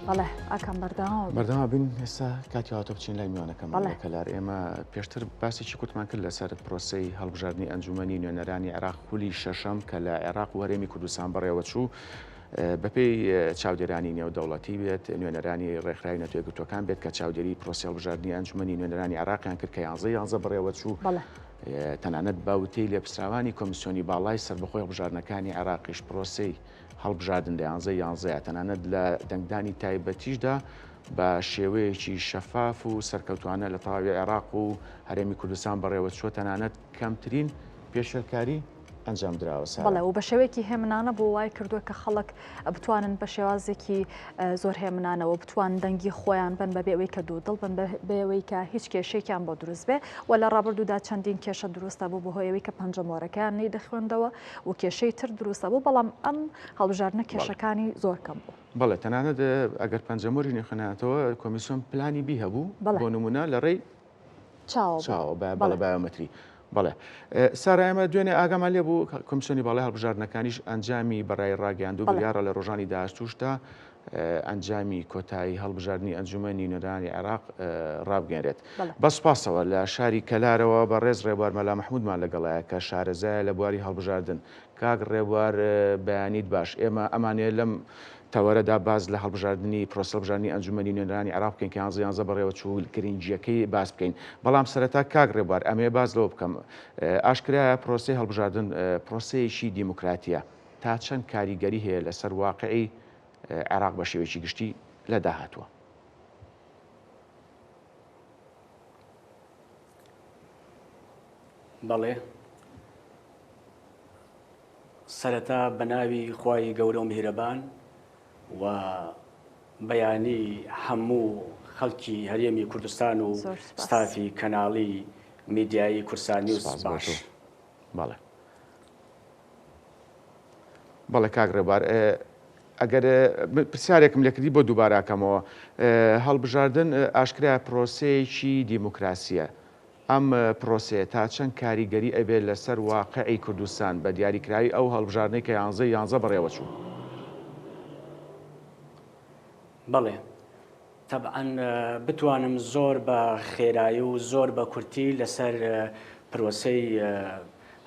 بەڵێ ئاکەم بەردەما بین ئێستا کاتی هاتۆ بچین لای میوانەکەم کەلار ئێمە پێشتر باسێکی کوتمان کرد لەسەر پرۆسەی هەڵبژاردننی ئەنجومەنی نوێنەرانی عێراق خولی شەشەم کە لە عێراق و هەرێمی کوردستان بەڕێوە چوو بەپێی چاودێرانی نێودەوڵەتی بێت نوێنەرانی ڕێکخراوی نەتۆ یەکگرتووەکان بێت کە چاودێری پرۆسی هەڵبژاردننی ئەنجومەنی نوێنەرانی عێراقیان کرد کە 11 بەڕێوە چوو تەنانەت باوتەی لێپرسراوانی کۆمیسیۆنی باڵای سربەخۆی هەڵبژاردنەکانی عێراقیش پرۆسەی هەڵبژاردن لە 11 تەنانەت لە دەنگدانی تایبەتیشدا بە شێوەیەکی شەفاف و سەرکەوتوانە لە تەواوی عێراق و هەرێمی کوردستان بەڕێوە چووە تەنانەت کەمترین پێشەرکاری ئەنجام درراوە بەڵێ و بە شێوەیەکی هێمنانە بۆ وای کردووە کە خەڵک بتوانن بە شێوازێکی زۆر هێمنانەوە بتوان دەنگی خۆیان بن بەبێ ئەوەی کە دوودڵ بن بەوەی کە هیچ کێشێکیان بۆ دروست بێ و لە ڕابردوودا چەندین کێشە دروستە بوو بەهۆیەوەی کە پەنجەمۆرەکان نەیدەخوێندەوە و کێشەی تر دروستە بوو بەڵام ئەم هەڵبژاردنە کێشەکانی زۆر کەم بوو. بەڵێ تەنانەت ئەگەر پەنجەمۆری نەخوێنێتەوە کۆمیسیۆن پلانی بی هەبوو بۆ نمونە لە ڕێی چاوە بەڵێ بایۆمەتری. بەڵێ سارا ئێمە دوێنێ ئاگامان لێ بوو کۆمیسیۆنی باڵای هەڵبژاردنەکانیش ئەنجامی بەڕای ڕاگەیاندوو بڕیارە لە ڕۆژانی داهاتووشدا ئەنجامی کۆتایی هەڵبژاردننی ئەنجومەنی نوێنەرانی عێراق ڕابگەێنرێت. بە سوپاسەوە لە شاری کەلارەوە بە ڕێز ڕێبوار مەلا مەحموودمان لەگەڵایە کە شارەزایە لە بواری هەڵبژاردن. کاک ڕێبوار بەیانیت باش ئێمە ئەمانەیە لەم تەوەرەدا باز لە هەڵبژاردننی پرۆسە هەڵبژاردننی ئەنجومەنی نوێنەرانی عێراق بکەین کە 11 بەڕێوە چوو گرنگجیەکەی باس بکەین. بەڵام سەرەتا کاک ڕێبوار ئەمێ باز لەوە بکەم ئاشکرایە پرۆسەی هەڵبژاردن پرۆسەیەکی دیموکراتیە تا چەند کاریگەری هەیە لەسەر واقعی عێراق بە شێوەیەکی گشتی لە داهاتووە. بەڵێ سەرەتا بە ناوی خوای گەورە و میهرەبان و بەیانی هەموو خەڵکی هەرێمی کوردستان و ستافی کەناڵی میدیایی کورسان نیوز باش. بەڵێ کاک ڕێبوار ئەگەر پرسیارێکم لێکردی بۆ دووباراکەمەوە هەڵبژاردن ئاشکرا پرۆسەیەکی دیموکراسیە. ئەم پرۆسەیە تا چەند کاریگەری ئەبێت لەسەر واقعی کوردستان بە دیاریکراوی ئەو هەڵبژاردنەی کە 11 بەڕێوە چوو. بەڵێ تەبعەن بتوانم زۆر بە خێرایی و زۆر بە کورتی لەسەر پرۆسەی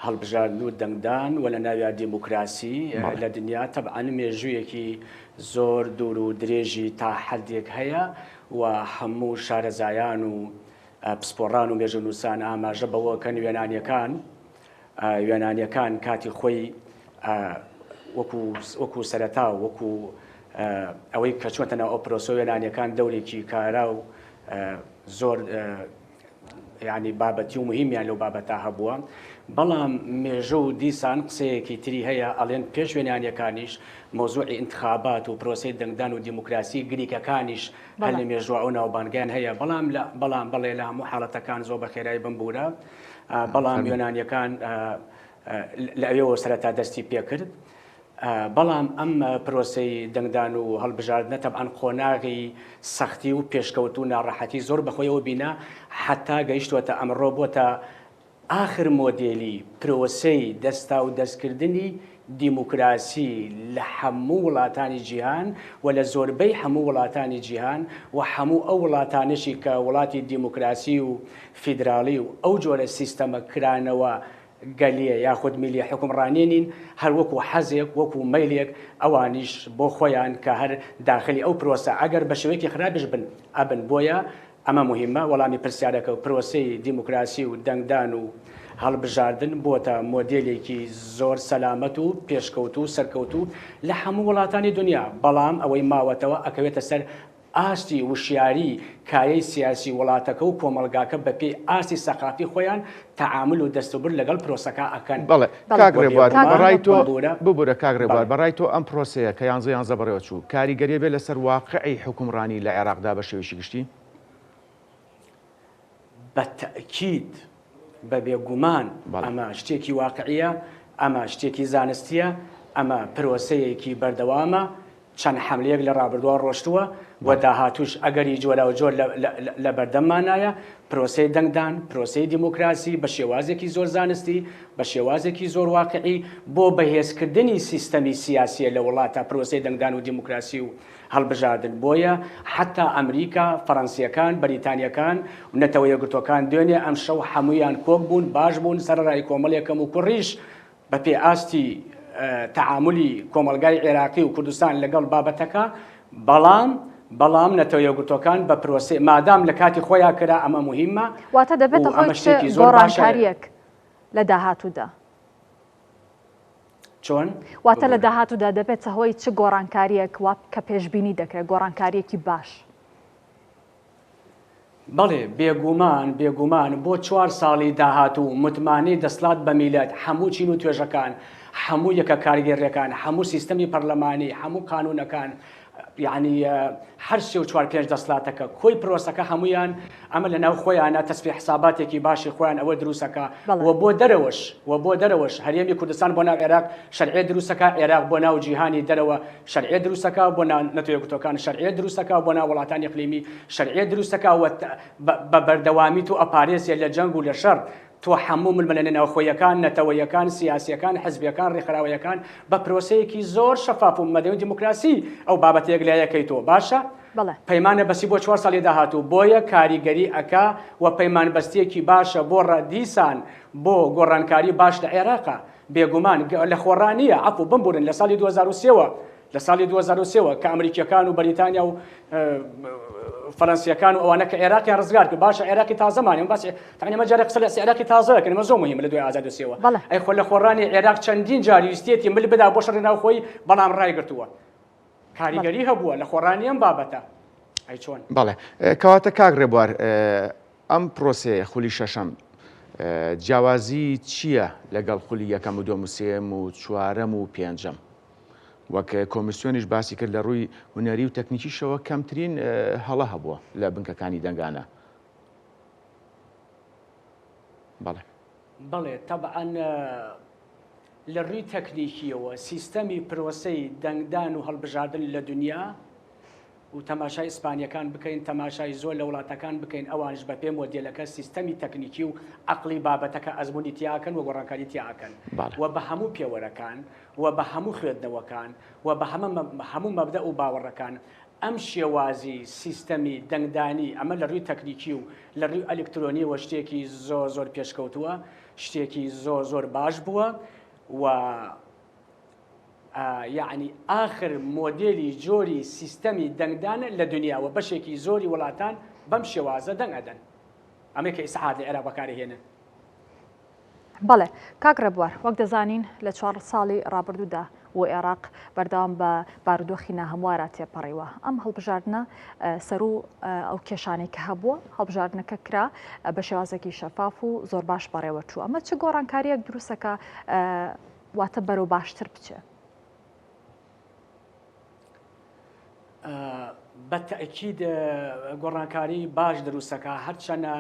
هەڵبژاردن و دەنگدان و لە ناوی دیموکراسی لە دنیا تەبعەن مێژوویەکی زۆر دوور و درێژی تا حەدێک هەیە و هەموو شارەزایان و پسپۆڕان و مێژەنووسان ئاماژە بەوە کە وێنانیەکان کاتی خۆی وەکو سەرەتا و وەکو ئەوەی کە چۆنتەنە ئۆپرۆسۆ وێنانیەکان دەورێکی کارا و زۆر یعنی بابەتی و مهمیان لەو بابەتا هەبووە. بەڵام مێژە و دیسان قسەیەکی تری هەیە ئەڵێن پێش وێنانیەکانیش مۆزوعی انتخابات و پرۆسەی دەنگدان و دیموکراسی گریکەکانیش هەر لە مێژووە ئەو ناوبانگیان هەیە. بەڵام بەڵێ لە هەموو حاڵەتەکان زۆر بە خێرایی بمبورە. بەڵام وێنانیەکان لە ئەوەوە سەرەتا دەستی پێکرد. بەڵام ئەم پرۆسەی دەنگدان و هەڵبژاردنە تەبعەن قۆناغی سەختی و پێشکەوت و ناڕەحەتی زۆر بەخۆیەوە بینە حتا گەیشتوەتە ئەمڕۆ بۆتە آخر مۆدێلی پرۆسەی دەستا و دەستکردنی دیموکراسی لە هەموو وڵاتانی جیهان و لە زۆربەی هەموو وڵاتانی جیهان و هەموو ئەو وڵاتانشی کە وڵاتی دیموکراسی و فیدراڵی و ئەو جۆرە سیستەمە کرانەوە گەلیە یاخود میلی حکومڕانێنین هەر وەکو حەزێک وەکو مەیلێک ئەوانیش بۆ خۆیان کە هەر داخلی ئەو پرۆسە ئەگەر بە شێوەیەکی خراپش بن ئەبن بۆیە ئەمە مهمە. وەڵامی پرسیارەکە و پرۆسەی دیموکراسی و دەنگدان و هەڵبژاردن بۆتە مۆدێلێکی زۆر سەلامەت و پێشکەوت و سەرکەوت و لە هەموو وڵاتانی دنیا. بەڵام ئەوەی ماوەتەوە ئەکەوێتە سەر ئاستی وشیاری کایەی سیاسی وڵاتەکە و کۆمەلگاکە بەپێی ئاستی سەقافی خۆیان تەعامل و دەستوبر لەگەڵ پرۆسەکە ئەکەن. بەڵێ کاک ڕێبوار بەڕای تۆ ببوورە کاک ڕێبوار بەڕای تۆ ئەم پرۆسەیە کە 11 بەڕێوە چوو کاریگەریە بێت لەسەر واقعی حکومڕانی لە عێراقدا بە شێوەیەکی گشتی؟ بە تەئکید بە بێگومان ئەمە شتێکی واقعیە، ئەمە شتێکی زانستیە، ئەمە پرۆسەیەکی بەردەوامە چەند حملەیەک لە ڕابردووە ڕۆشتووە و داهاتوش ئەگەری جۆرە و جۆر لە بەردەممانایە پرۆسەی دەنگدان پرۆسەی دیموکراسی بە شێوازێکی زۆر زانستی بە شێوازێکی زۆر واقعی بۆ بەهێزکردنی سیستەمی سیاسیە لە وڵاتە پرۆسەی دەنگدان و دیموکراسی و هەڵبژاردن بۆیە حتا ئەمریکا فەڕەنسیەکان بەریتانیەکان و نەتەوە یەکگرتوەکان دوێنێ ئەم شەو هەمویان کۆک بوون باش بوون سەرڕای کۆمەڵێکم و کوڕیش بە پێ ئاستی تعاملی کۆمەلگای عێراقی و کوردستان لەگەڵ بابەتەکە بەڵام نەتەوە یەکگرتوەکان بە پرۆسێ مادام لە کاتی خۆیان کرا ئەمە مهمە واتە دەبێتە خۆی گۆڕانکاریەک لە داهاتوودا چۆن واتە لە داهاتوودا دەبێتە هۆی چ گۆڕانکاریەک وا کە پێشبینی دەکرێت گۆڕانکاریەکی باش بەڵێ بێگومان بۆ 4 ساڵی داهاتوو متمانەی دەسڵات بە میلەت هەموو چین و توێژەکان هەموو یەکە کارگێڕیەکان هەموو سیستەمی پەرلەمانی هەموو قانونەکان یعنی هەر سێ و 4-5 دەسڵاتەکە کۆی پرۆسەکە هەمویان ئەمە لە ناو خۆیانە تەسبیح حساباتێکی باشی خۆیان ئەوە دروستەکە و بۆ دەرەوەش هەرێمی کوردستان بۆ ناو عێراق شەرعیە دروستەکە عێراق بۆ ناو جیهانی دەرەوە شەرعیە دروستەکە بۆ نەتەوە یەکگرتوەکان شەرعیە دروستەکە بۆ ناو وڵاتانی ئیقلیمی شەرعیە دروستەکە بە بەردەوامی و ئەپارێزیە لە جەنگ و لە شەڕ تۆ هەموو ململە ناوخۆیەکان نەتەوەیەکان سیاسیەکان حزبیەکان ڕێکخراوەیەکان بە پرۆسەیەکی زۆر شەفاف و مەدەنی و دیموکراسی ئەو بابەتێک لایەکەی تۆ باشە پەیمانە بەسی بۆ 4 ساڵی داهاتوو بۆیە کاریگەری ئەکا و پەیمان بەستیەکی باشە بۆ ڕەدیسان بۆ گۆڕانکاری باش لە عێراقا بێگومان لە خۆڕانیە ئەپوو بمبورن لە ساڵی 2023ەوە لە ساڵی 2023ەوە کە ئەمریکیەکان و بەریتانیا و فەرەنسیەکان و ئەوانە کە عێراقیان ڕزگار کرد باشە عێراقی تازەمانێ باسی تەنیا مەجارێک قسە لە عێراقی تازەکەن ئەمە زۆر مهمە لە دوای ئازادیەوە ئەی خۆ لە خۆڕانی عێراق چەندین جاری ویستێتی مل بدا بۆ شەڕی ناوخۆی بەڵام ڕایگرتووە کاریگەری هەبووە لە خۆڕانی ئەم بابەتە ئەی چۆن بەڵێ کەواتە کاک ڕێبوار ئەم پرۆسەیە خولی شەشەم جیاوازی چییە لەگەڵ خولی یەکەم و دووەم و سێم و چوارەم و پێنجەم وەک کۆمیسیۆنیش باسی کرد لە ڕووی هونەری و تەکنیکیشەوە کەمترین هەڵە هەبووە لە بنکەکانی دەنگانە بەڵێ تەبعەن لە ڕووی تەکنیکیەوە سیستەمی پرۆسەی دەنگدان و هەڵبژاردن لە دنیا و تەماشای ئیسپانیەکان بکەین تەماشای زۆر لە وڵاتەکان بکەین ئەوانش بە پێم مۆدێلەکە سیستەمی تەکنیکی و عەقڵی بابەتەکە ئەزموونی تیاکەن و گۆڕانکاری تیاکەن و بە هەموو پێوەرەکان و بە هەموو خوێندنەوەکان و بە هەموو مەبدە و باوەڕەکان ئەم شێوازی سیستەمی دەنگدانی ئەمە لە ڕووی تەکنیکی و لە ڕووی ئەلکترۆنیەوە شتێکی زۆر پێشکەوتووە شتێکی زۆر باش بووە و یعنی آخر مۆدێلی جۆری سیستەمی دەنگدانە لە دنیاوە بەشێکی زۆری وڵاتان بەم شێوازە دەنگ ئەدەن ئەمە کە ئیسعاد لە عێراق بەکارهێنن بەڵێ کاک ڕێبوار وەک دەزانین لە 4 ساڵی ڕابردوودا و عێراق بەردەوام بە بارودۆخی ناهەموارە تێپەڕیوە ئەم هەڵبژاردنە سەر و ئەو کێشانەی کە هەبووە هەڵبژاردنەکە کرا بە شێوازێکی شەفاف و زۆر باش بەڕێوە چوو ئەمە چ گۆڕانکاریەک دروستەکە واتە بەرەو باشتر بچێ بەتەئکید گۆڕانکاری باش دروستەکە هەرچەنە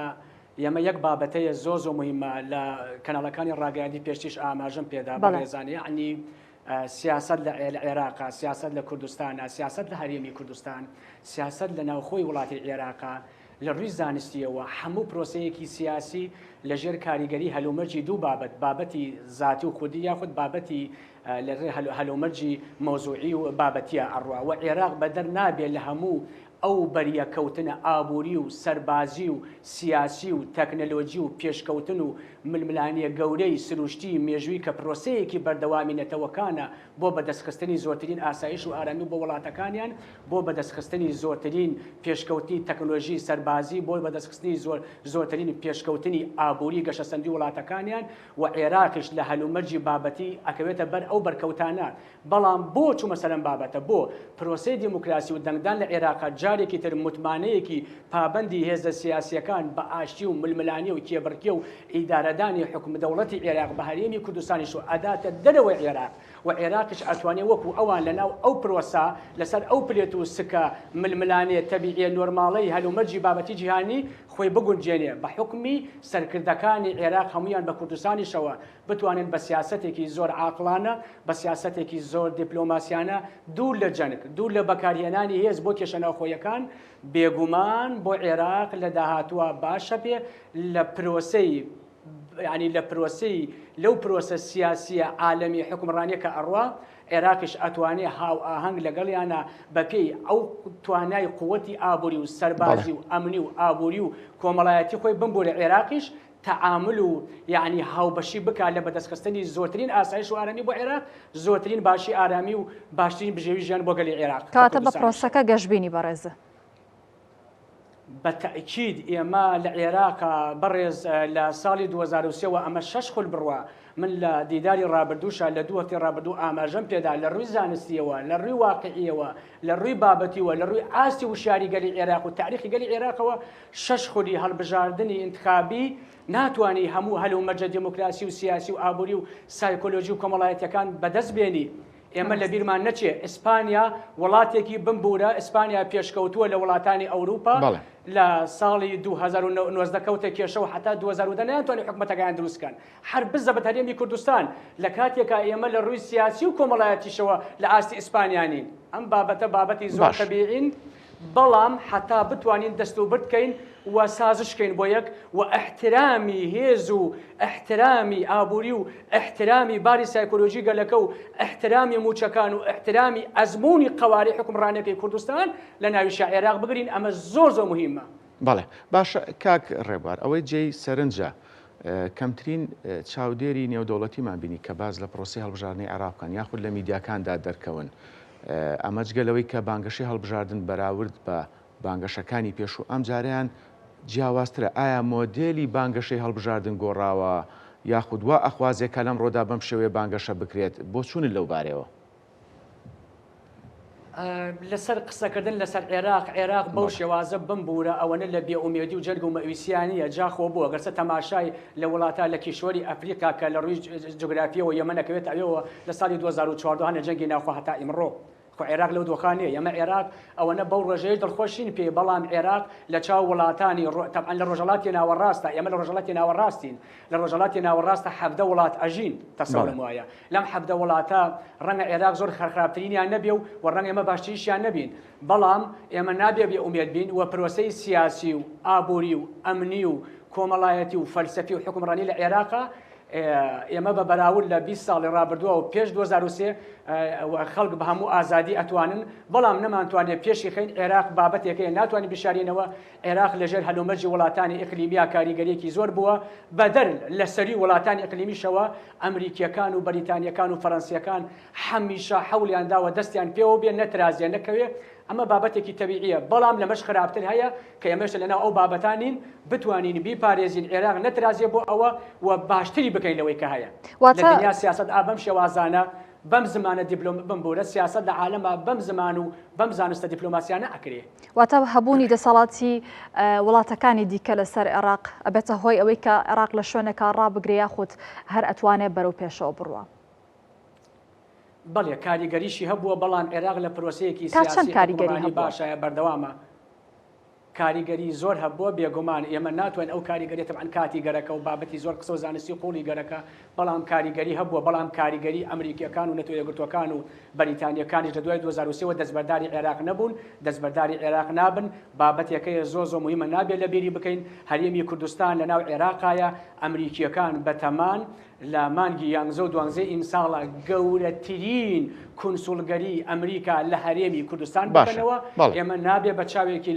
ئێمە یەک بابەتەیە زۆر مهمە لە کەناڵەکانی ڕاگەیاندی پێشتیش ئاماژەم پێدا بەڕێزانە یعنی سیاست لە عێراقا سیاست لە کوردستانە سیاست لە هەرێمی کوردستان سیاست لە ناوخۆی وڵاتی عێراقا لە ڕووی زانستیەوە هەموو پرۆسەیەکی سیاسی لەژێر کاریگەری هەلومەرجی دوو بابەتی ذاتی و خودی یاخود بابەتی لەڕێ هەلومەرجی مۆزوعی و بابەتیە ئەڕوا و عێراق بەدەر نابێت لە هەموو ئەو بەریەکەوتنە ئابووری و سەربازی و سیاسی و تەکنەلۆجی و پێشکەوتن و ململانیە گەورەی سروشتی مێژووی کە پرۆسەیەکی بەردەوامی نەتەوەکانە بۆ بەدەستخستنی زۆرترین ئاسایش و ئارامی بۆ وڵاتەکانیان بۆ بەدەستخستنی زۆرترین پێشکەوتنی تەکنۆلۆژی سەربازی بۆ بەدەستخستنی زۆرترین پێشکەوتنی ئابووری گەشەسەندی وڵاتەکانیان و عێراقیش لە هەلومەرجی بابەتی ئەکەوێتە بەر ئەو بەرکەوتانە بەڵام بۆ چوو مەسەلەن بابەتە بۆ پرۆسەی دیموکراسی و دەنگدان لە عێراقا جارێکی تر متمانەیەکی پابندی هێزە سیاسیەکان بە ئاشتی و ململانی و کێبڕکێ و ئیدارەدانی حکومت دەوڵەتی عێراق بە هەرێمی کوردستانیش و ئەداتە دەرەوەی عێراق و عێراقش ئەتوانێت وەکو ئەوان لەناو ئەو پرۆسا لەسەر ئەو پلێت و سکە ململانێت تەبیعیە نۆرماڵی هەلومەرجی بابەتی جیهانی خۆی بگونجێنێ بە حکمی سەرکردەکانی عێراق هەمویان بە کوردستانیشەوە بتوانن بە سیاسەتێکی زۆر عاقلانە بە سیاسەتێکی زۆر دیپلۆماسیانە دوور لە جەنگ دوور لە بەکارهێنانی هێز بۆ کێشەناوخۆیەکان بێگومان بۆ عێراق لە داهاتووە باشە بێ لە پرۆسەی ینی لە پرۆسی لەو پرۆسە سیاسیە عالەمی حکومڕانیە کە ئەڕوا عێراقش ئەتوانێ هاو ئاهەنگ لەگەڵیانە بەپێی ئەو توانای قووەتی ئابووری و سەربازی و ئەمنی و ئابووری و کۆمەڵایەتی خۆی بمبورە عێراقیش تعامل و یعنی هاوبەشی بکات لە بەدەستخستنی زۆرترین ئاسایش و ئارامی بۆ عێراق زۆرترین باشی ئارامی و باشترین بژێوی ژیان بۆ گەلی عێراق کاتە بە پرۆسەکە گەشتبینی بەڕێزە بەتەئکید ئێمە لە عێراقا بەڕێز لە ساڵی 2023 ئەمە 6 خول بڕوە من لە دیداری ڕابردووشە لە دوو هەفتی ڕابردوو ئاماژەم پێدا لە ڕووی زانستیەوە لە ڕووی واقعیەوە لە ڕووی بابەتیوە لە ڕووی ئاستی وشاری گەلی عێراق و تاریخی گەلی عێراقەوە 6 خولی هەڵبژاردننی انتخابی ناتوانانی هەموو هەلومەرجە دموکراسی و سیاسی و ئابووری و سایکۆلۆژی و کۆمەڵایەتەکان بەدەست بێنی ئێمە لە بیرمان نەچێ ئیسپانیا وڵاتێکی بمبورە ئیسپانیا پێشکەوتووە لە وڵاتانی ئەوروپا لە ساڵی 2009 کەوتە کێشەوە حتا 2010 نەیانتوانی حکومەتەکان دروستکەن هەر بزە بە هەرێمی کوردستان لە کاتێکە ئێمە لە ڕووی سیاسی و کۆمەڵایەتیشەوە لە ئاستی ئیسپانیانین ئەم بابەتە بابەتی زۆر تەبیعین بەڵام حتا بتوانین دەستوبرد بکەین و سازشکەین بۆ یەک و احترامی هێز و احترامی ئابووری و احترامی باری سایکۆلۆژی گەلەکە و احترامی موچەکان و احترامی ئەزمموی قواری حکومڕانەکەی کوردستان لە ناوی عێراق بگرین ئەمە زۆر زۆر مهمە. بەڵێ باشە کاک ڕێبوار ئەوەی جێی سەرنجە کەمترین چاودێری نێودەوڵەتیمان بینی کە باز لە پرۆسی هەڵبژاردنەی عێراقان یاخود لە میدیاکاندا دەرکەون ئەمە جگەلەوەی کە بانگەشی هەڵبژاردن بەراورد بە بانگەشەکانی پێش و ئەم جاریان جیاوازترە ئایا مۆدێلی بانگەشەی هەڵبژاردن گۆڕاوە یاخود وا ئەخوازێکە لەم ڕۆدا بەم شێوەیە بانگەشە بکرێت بۆ چوونن لەو بارەوە لەسەر قسەکردن لەسەر عێراق بەو شێوازە بمبورە ئەوەنە لە بێئومێدی و جەرگ و مەویسیانیە جاخۆ بووە گەرچە تەماشای لە وڵاتە لە کیشوەری ئەفریقا کە لە ڕووی جوگرافیەوە یەمەنەکەوێت ئەوەوە لە ساڵی 2014 هەنە جەنگی ناوخوا هەتا ئیمڕۆ خۆ عێراق لەو دۆخانەیە ئەمە عێراق ئەوەنە بەو ڕۆژەیە دڵخۆشین پێ بەڵام عێراق لە چاو وڵاتانی تەبعاً لە ڕۆژهەڵاتی ناوەڕاستە ئێمە لە ڕۆژهەڵاتی ناوەڕاستین لە ڕۆژهەڵاتی ناوەڕاستە 17 وڵات ئەژین تەسەوڵم وایە لەم 17 وڵاتە ڕەنگە عێراق زۆر خەرخراپترینیان نەبێ و ڕەنگە ئێمە باشتریشیان نەبین بەڵام ئێمە نابێ بێئومێد بین و پرۆسەی سیاسی و ئابووری و ئەمنی و کۆمەڵایەتی و فەلسەفی و حکومڕانی لە عێراقا ئێمە بە بەراورد لە 20 ساڵی ڕابردووە و پێش 2023 خەڵک بە هەموو ئازادی ئەتوانن بەڵام نەمانتوانێت پێشی خەین عێراق بابەتێکەیە ناتوانین بشارێنەوە عێراق لەژێر هەلومەرجی وڵاتانی ئیقلیمیا کاریگەریەکی زۆر بووە بەدەر لە سەری وڵاتانی ئیقلیمیشەوە ئەمریکیەکان و بەریتانیەکان و فەڕەنسیەکان هەمیشە حەولیان داوە دەستیان پێوە بێ نەترازیە نەکەوێ ئەمە بابەتێکی تەبیعیە بەڵام لەمەش خراپتر هەیە کە ئێمەش لەناو ئەو بابەتانین بتوانین بیپارێزین عێراق نەترازیە بۆ ئەوە و باشتری بکەین لەوەی کە هەیە لە دنیا سیاسەت بەم شێوازانە بەم زمانە بمبورە سیاست لە عالەمە بەم زمان و بەم زانستە دیپلۆماسیانە ئەکرێ واتە هەبوونی دەسەڵاتی وڵاتەکانی دیکە لەسەر عێراق ئەبێتە هۆی ئەوەی کە عێراق لە شوێنێکە ڕابگرێ یاخود هەر ئەتوانێت بەرەو پێشەوە بڕوە بەڵێ کاریگەریشی هەبووە بەڵام عێراق لە پرۆسەیەکی سیاسی کاریگەری باشایە بەردەوامە کاریگەری زۆر هەبووە بێگومان ئێمە ناتوانین ئەو کاریگەری تەبعاً کاتی گەرەکە و بابەتی زۆر قسە و زانستی قوڵی گەرەکە بەڵام کاریگەری هەبووە بەڵام کاریگەری ئەمریکیەکان و نەتۆ یەکگرتوەکان و بەریتانیەکانیش لە دوای 2023 دەستبەرداری عێراق نەبوون دەستبەرداری عێراق نابن بابەتێکەیە زۆر زۆر مهمە نابێت لە بیری بکەین هەرێمی کوردستان لە ناو عێراقایە ئەمریکیەکان بەتەمان لە مانگی یانزە و دوانزەی ئیمساڵە گەورەترین کونسوڵگەری ئەمریکا لە هەرێمی کوردستان بکەنەوە ئێمە نابێ بە چاوێکی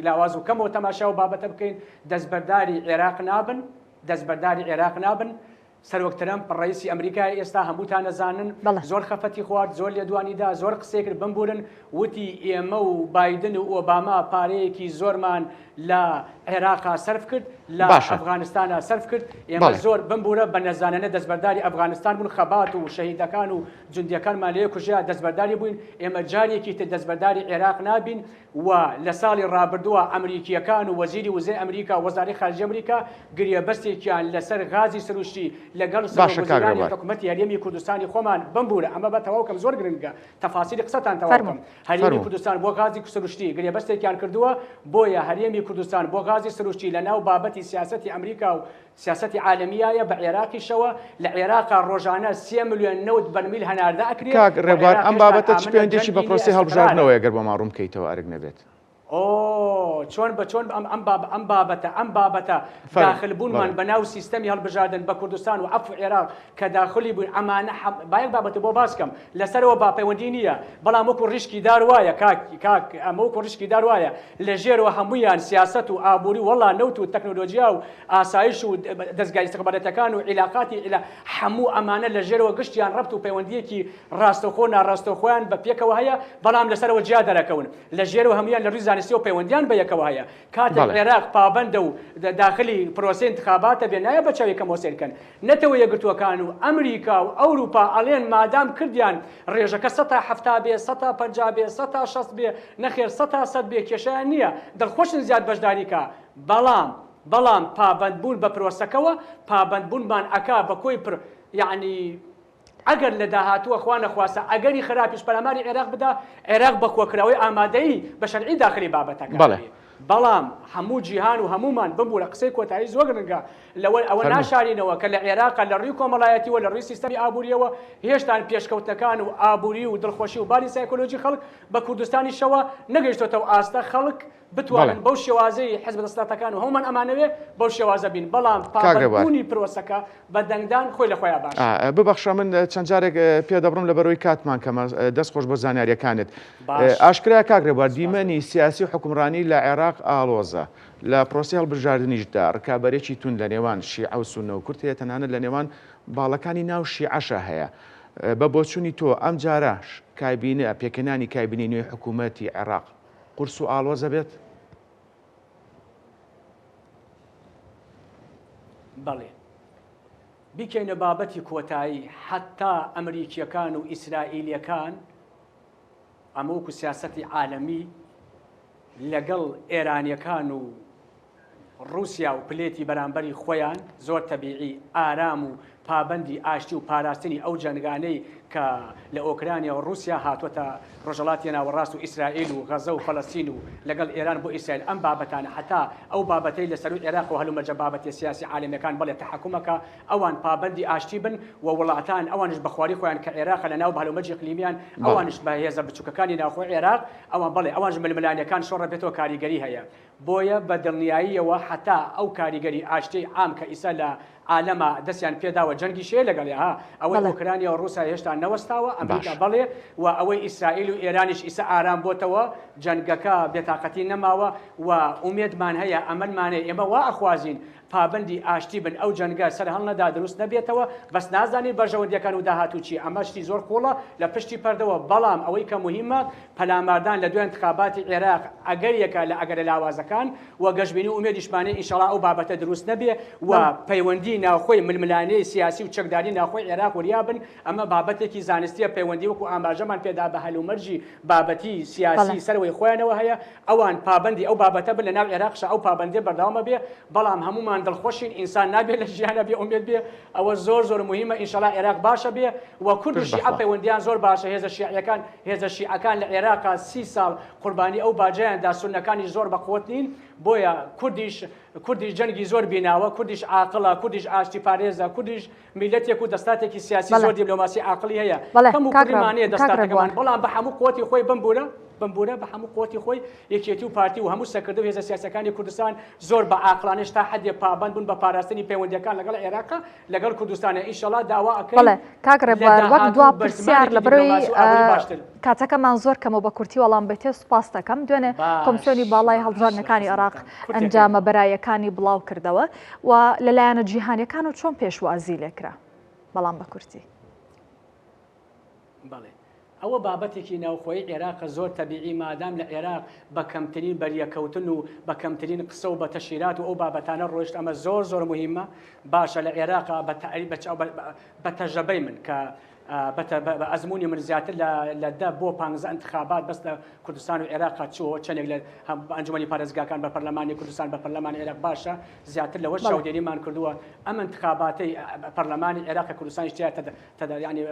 لاواز و کەمەوە تەماشا و بابەتە بکەین دەستبەرداری عێراق نابن سەرۆک ترەمپ ڕئیسی ئەمریکای ئێستا هەمووتان نەزانن زۆر خەفەتی خوارد زۆر لێدوانیدا زۆر قسێکرد بمبورن وتی ئێمە و بایدن و ئۆباما پارەیەکی زۆرمان لە عێراقا سەرف کرد لە ئەفغانستانە سەرف کرد ئێمە زۆر بمبورە بە نەزانانە دەستبەرداری ئەفغانستان بوون خەبات و شەهیدەکان و جوندیەکانمان لێ کوژیا دەستبەرداری بووین ئێمە جارێکی تر دەستبەرداری عێراق نابین و لە ساڵی ڕابردووە ئەمریکیەکان و وەزیری وزەی ئەمریکا وەزارەی خارجی ئەمریکا گریەبەستێکیان لەسەر غازی سروشتی لەگەڵ سەرۆکوەزیرانی حکوومەتی هەرێمی کوردستانی خۆمان بمبورە ئەمە بە تەواوکەم زۆر گرنگە تەفاسیلی قسەتان تەواوکەم هەرێمی کوردستان بۆ غازی سروشتی گریەبەستێکیان کردووە بۆیە هەرێمی کوردستان بۆ غازی سروشتی لە ناو بابەتی سیاسەتی ئەمریکا و سیاسەتی عالمیایە بە عێراقیشەوە لە عێراقا ڕۆژانە 3 ملیۆن 90 بەرمیل هەناردە ئەکرێت کاک ڕێبوار ئەم بابەتە چ پەیوەندیشی بە پرۆسی هەڵبژاردنەوەیە گەر بۆ ماڕوون بکەیتەوە ئەرک نەبێت چۆن بە چۆن ئەم بابەتە داخلبوونمان بە ناو سیستەمی هەڵبژاردن بە کوردستان و ئەف عێراق کە داخلی بوون ئەمانە باەک بابەتە بۆ باسکەم لەسەرەوە با پەیوەندی نییە بەڵام وەکو ڕیشکی دار وایە کاک ئەمە وەکو ڕیشکی دار وایە لە ژێرەوە هەمویان سیاست و ئابووری وەڵا نەوت و تەکنۆلۆژیا و ئاسایش و دەستگای استخبارەتەکان و عیلاقاتی هەموو ئەمانە لە ژێرەوە گشتیان ڕەبت و پەیوەندیەکی ڕاستەوخۆ ناڕاستەوخۆیان بە پێکەوە هەیە بەڵام لەسەرەوە جیا دەرەکەون لە ژێرەوە هەمویان لە ڕووی زانستی و پەیوەندیان بە یەکەوە هەیە کاتێک عێراق پابەندە و داخلی پرۆسەی انتخاباتە بێ نایە بە چاوێکە مۆسێرکەن نەتەوە یەکگرتووەکان و ئەمریکا و ئەوروپا ئەڵێن مادام کردیان ڕێژەکە 170 بێ 150 بێ 160 بێ نەخێر 100 بێ کێشیان نییە دڵخۆشن زیاد بەشداریکە بەڵام پابەندبوون بە پرۆسەکەوە پابەندبوونمان ئەکا بە کۆی یعنی ئەگەر لە داهاتووە خوا نەخواسە ئەگەری خراپیش پەلاماری عێراق بدا عێراق بە کۆکراوەی ئامادەیی بە شەرعی داخلی بابەتەکە بەڵام هەموو جیهان و هەمومان بمبورە قسەی کۆتایی زۆر گرنگە ئەوە ناشارینەوە کە لە عێراقا لە ڕووی کۆمەڵایەتیەوە لە ڕووی سیستەمی ئابووریەوە هێشتان پێشکەوتەکان و ئابووری و دڵخۆشی و باری سایکۆلۆژی خەڵک بە کوردستانی شەوە نەگەیشتۆتەوە ئاستە خەڵک بتوانن بەو شێوازەی حزب دەسەڵاتەکان و هەمومان ئەمانەوێ بەو شێوازە بین بەڵام پابەندبوونی پرۆسەکە بە دەنگدان خۆی لە خۆیان باش ببەخشە من چەند جارێک پێ دەبڕم لە بەرەوەی کاتمان کەمە دەستخۆش بۆ زانیاریەکانت ئاشکرا کاک ڕێبوار دیمەنی سیاسی و حکومڕانی لە عێراق ئاڵۆزە لە پرۆسی هەڵبژاردنیشدا ڕکابەرێکی تون لە نێوان شیعە و سونە و کورد هەیە تەنانەت لە نێوان باڵەکانی ناو شیعەشە هەیە بە بۆچوونی تۆ ئەم جاراش کابینە پێکەنانی کابینەی نوێی حکوومەتی عێراق قورس و ئاڵۆزە بێت بەڵێ بیکەینە بابەتی کۆتایی حتا ئەمریکیەکان و ئیسرائیلیەکان ئەمە وەکو سیاسەتی عالەمی لەگەڵ ئێرانیەکان و رووسیا و پلێتی بەرامبەری خۆیان زۆر تەبیعی ئارام و پابەندی ئاشتی و پاراستنی ئەو جەنگانەی کە لە ئۆکرانیا و رووسیا هاتووەتە ڕۆژەڵاتی ناوەڕاست و ئیسرائیل و غەزە و فەڵەستین و لەگەڵ ئێران بۆ ئیسرائیل ئەم بابەتانە حتا ئەو بابەتەی لە سەروی عێراق و هەلومەرجە بابەتی سیاسی عالەمیەکان بەڵێ تەحەکومەکە ئەوان پابەندی ئاشتی بن و وڵاتان ئەوانش بەخواری خۆیان کە عێراق لە ناو هەلومەرجی اقلیمیان ئەوانش بە هێزە بچووکەکانی ناوخۆی عێراق ئەوان بەڵێ ئەوانش ململانیەکان شۆڕە بێتەوە کاریگەری هەیە بۆیە بە دڵنیاییەوە حتا ئەو کاریگەری ئاشتی عام کە ئیسا لە عالەمە دەستیان پێداوە جەنگی شێ لەگەڵێ ئەوەی ئۆکرانیا و رووسیا هێشتا نەوەستاوە ئەمریکا بەڵێ و ئەوەی ئیسرائیل و ئێرانیش ئیسا ئارام بۆتەوە جەنگەکە بێتاقەتی نەماوە و ئومێدمان هەیە ئەمەلمانەیە ئێمە وا ئەخوازین پابەندی ئاشتی بن ئەو جەنگە سەر هەڵ نەدا دروست نەبێتەوە بەس نازانین بەژەوەندیەکان و داهاتووچی ئەمە شتی زۆر خۆڵە لە پشتی پەردەوە بەڵام ئەوەی کە مهمە پەلاماردان لە دوای انتخاباتی عێراق ئەگەریەکە لە ئەگەرە لاوازەکان و گەشتبینی و ئومێدیشمانەی ئینشاڵڵا ئەو بابەتە دروست نەبێ و پەیوەندی ناوخۆی ململانەی سیاسی و چەکداری ناوخۆی عێراق وریابن ئەمە بابەتێکی زانستیە پەیوەندی وەکو ئاماژەمان پێدا بە هەلومەرجی بابەتی سیاسی سەرەوەی خۆیانەوە هەیە ئەوان پابەندی ئەو بابەتە بن لە ناو عێراقش ئەو پابەندی بەردەوامە بێ بەڵام هەمومان دڵخۆشین ئینسان نابێت لە ژیانە بێ ئومێد بێ ئەوە زۆر مهمە ئینشاڵڵا عێراق باشە بێ و کورد و شیعە پەیوەندیان زۆر باشە هێزە شیعەکان لە عێراقا 30 ساڵ قوربانی ئەو باجەیاندا سونەکانی زۆر بەقوت نین بۆیە کوردیش جەنگی زۆر بیناوە کوردیش عاقڵە کوردیش ئاشتی پارێزە کوردیش میلەتێک و دەستاتێکی سیاسی زۆر دیپلۆماسی عاقڵی هەیە کەم و کوردمانەیە دەستاتەکەمان بەڵام بە هەموو قوتی خۆی بمبورە بە هەموو قوتی خۆی یەکێتی و پارتی و هەموو سەکردە و هێزە سیاسەکانی کوردستان زۆر بە عاقلانەش تا حدێ پابەند بوون بە پاراستنی پەیوەندیەکان لەگەڵ عێراق لەگەڵ کوردستانە ئینشاڵڵا داوا ئەکەین کاک ڕێبوار وەک دوا پرسیار لە بەرەوەی کاتەکەمان زۆر کەمەوە بە کورتی وەڵام بێتێ سوپاس دەکەم دوێنێ کۆمیسیۆنی باڵای هەڵبژاردنەکانی عێراق ئەنجامە بەرایەکانی بڵاو کردەوە و لەلایەنە جیهانیەکان و چۆن پێشوازی لێکرا بەڵام بە کورتی بەڵێ ئەوە بابەتێکی ناوخۆی عێراق زۆر تەبیعی مادام لە عێراق بە کەمترین بەریەکەوتن و بە کەمترین قسە و بە تەشیرات و ئەو بابەتانە ڕۆیشت ئەمە زۆر زۆر مهمە باشە لە عێراق بە تەژەبەی من کە ئەزمموی من زیاتر لە 10 بۆ 15 انتخابات بەس لە کوردستان و عێراق چوە چەندێک لە ئەنجومەنی پارێزگاکان بە پەرلەمانی کوردستان بە پەرلەمانی عێراق باشە زیاتر لەوە چاودێریمان کردووە ئەم انتخاباتی پەرلەمانی عێراق کوردستانیش ینی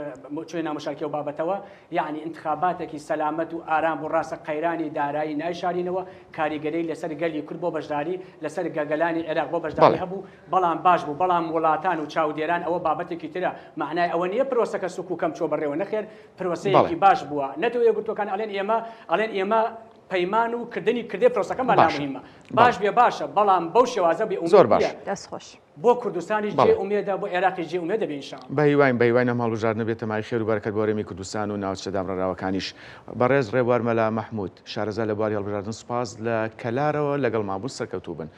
چوێ نامشارکی و بابەتەوە یعنی انتخاباتێکی سەلامەت و ئارام و ڕاستە قەیرانی دارایی نایشارینەوە کاریگەری لەسەر گەلی کورد بۆ بەشداری لەسەر گەگەلانی عێراق بۆ بەشداری هەبوو بەڵام باش بوو بەڵام وڵاتان و چاودێران ئەوە بابەتێکی ترە معنای ئەوە نییە پرۆسەکە سوک و کەم چۆ بەڕێوە نەخێر پرۆسەیەکی باش بووە نەتەوە یەکگرتوەکان ئەڵێن ئێمە پەیمان و کردنی کردێ پرۆسەکەمان مهمە باش بێ باشە بەڵام بەو شێوازە بێ زۆر باش دەستخۆش بۆ کوردستانی جێ ئومێدە بۆ عێراقی جێ ئومێدە بێ ئینشاء الله بەهیوان ئەم هەڵبژاردنە بێتە مای خێر و بەرەکەت بۆ هەرێمی کوردستان و ناوچە دامڕێراوەکانیش بەڕێز ڕێبوار مەلا مەحموود شارەزا لە بواری هەڵبژاردن سوپاس لە کەلارەوە لەگەڵ مابوو سەرکەوتوو بن